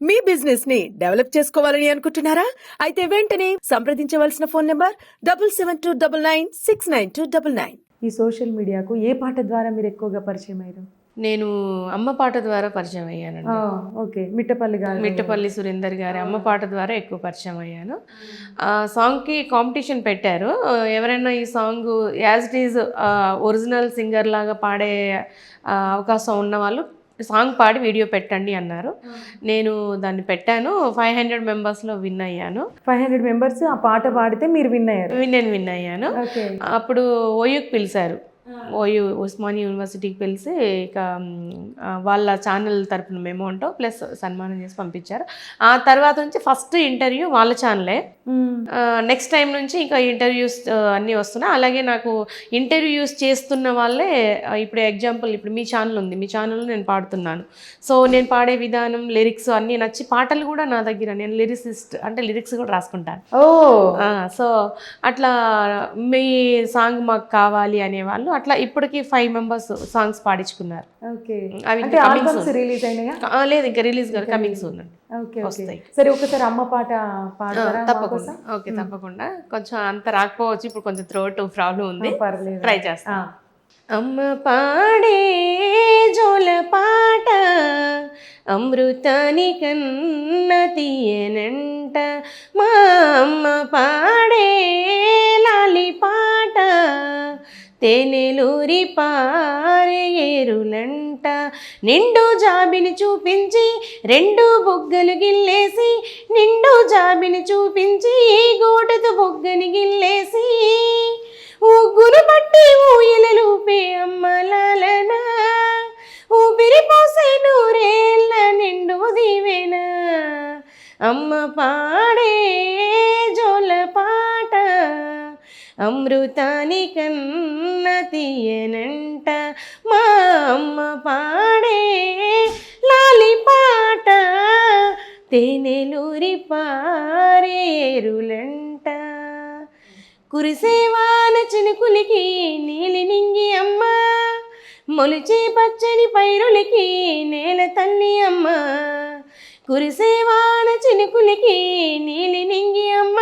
మీ business ని develop చేసుకోవాలని అనుకుంటున్నారా? అయితే వెంటనే సంప్రదించవలసిన ఫోన్ నంబర్ 7729969299. ఈ సోషల్ మీడియాకు ఏ పాట ద్వారా మీరు ఎక్కువగా పరిచయం అయ్యారు? నేను అమ్మ పాట ద్వారా పరిచయం అయ్యానండి. ఓకే. మిట్టపల్లి సురేందర్ గారి అమ్మ పాట ద్వారా ఎక్కువ పరిచయం అయ్యాను. ఆ సాంగ్కి కాంపిటీషన్ పెట్టారు. ఎవరైనా ఈ song as it is original singer లాగా పాడే అవకాశం ఉన్న వాళ్ళు సాంగ్ పాడి వీడియో పెట్టండి అన్నారు. నేను దాన్ని పెట్టాను. 500 మెంబర్స్లో విన్ అయ్యాను. 500 మెంబర్స్ ఆ పాట పాడితే మీరు విన్ అయ్యారు? నేను విన్ అయ్యాను. అప్పుడు ఓయూకి పిలిచారు. ఓయూ ఉస్మానియా యూనివర్సిటీకి పిలిచి ఇక వాళ్ళ ఛానల్ తరపున మెమోంటో ప్లస్ సన్మానం చేసి పంపించారు. ఆ తర్వాత నుంచి ఫస్ట్ ఇంటర్వ్యూ వాళ్ళ ఛానలే. నెక్స్ట్ టైం నుంచి ఇంకా ఇంటర్వ్యూస్ అన్నీ వస్తున్నాయి. అలాగే నాకు ఇంటర్వ్యూస్ చేస్తున్న వాళ్ళే ఇప్పుడు ఎగ్జాంపుల్ ఇప్పుడు మీ ఛానల్ ఉంది, మీ ఛానల్లో నేను పాడుతున్నాను. సో నేను పాడే విధానం లిరిక్స్ అన్నీ నచ్చి పాటలు కూడా నా దగ్గర నేను లిరిసిస్ట్ అంటే లిరిక్స్ కూడా రాసుకుంటాను. సో అట్లా మీ సాంగ్ మాకు కావాలి అనేవాళ్ళు అట్లా ఇప్పటికి 5 మెంబర్స్ సాంగ్స్ పాడించుకున్నారు. లేదు ఇంకా రిలీజ్ కాదు, కమింగ్ సూన్ వస్తాయి. సరే ఒకసారి అమ్మ పాట పాడతారా? తప్పకుండా. ఓకే తప్పకుండా. కొంచెం అంత రాకపోవచ్చు, ఇప్పుడు కొంచెం థ్రోట్ ప్రాబ్లం ఉంది, ట్రై చేస్తా. అమ్మ పాడే జోల పాట అమృతాని కన్న తీయనంట, మా అమ్మ పాడే లాలి పాట తేనెలూరి పారేరులంట, నిండు జాబిని చూపించి 2 బొగ్గలు గిల్లేసి, నిండు జాబిని చూపించి గోటతో బొగ్గని గిల్లేసి, ఊగును పట్టి ఊయలూపే అమ్మలాలనా, ఊపిరి పోసే నూరేళ్ళ నిండు దీవెనా, అమ్మ పాడే జోల పాట అమృతాని కన్న తీయనంట, మా అమ్మ పాడే లాలి పాట తేనెలూరి పారేరులంట, కురిసేవాన చినుకులికి నీలి నింగి అమ్మ, మొలిచే పచ్చని పైరులకి నేల తల్లి అమ్మ, కురిసేవాన చినుకులికి నీలి నింగి అమ్మ,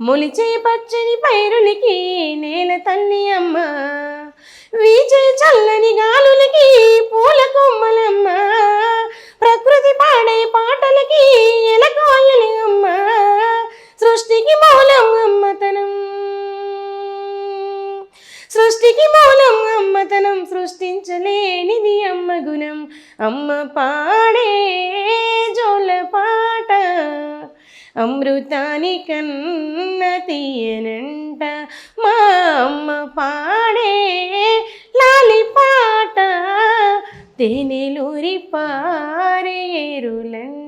మొలిచే పచ్చని పైరులకి నేల తల్లి అమ్మ, వీచే చల్లని గాలులకి పూల కొమ్మలమ్మ, ప్రకృతి పాడే పాటలకి ఎలకోయలి అమ్మ, సృష్టికి మూలం అమ్మతనం, సృష్టికి మూలం అమ్మతనం, సృష్టించలేనిది అమ్మ గుణం, అమ్మ పాడే జోల పాట అమృతాని కన్న తీయనంట, మా అమ్మ పాడే లాలి పాట తేనెలూరి పారేరులంట.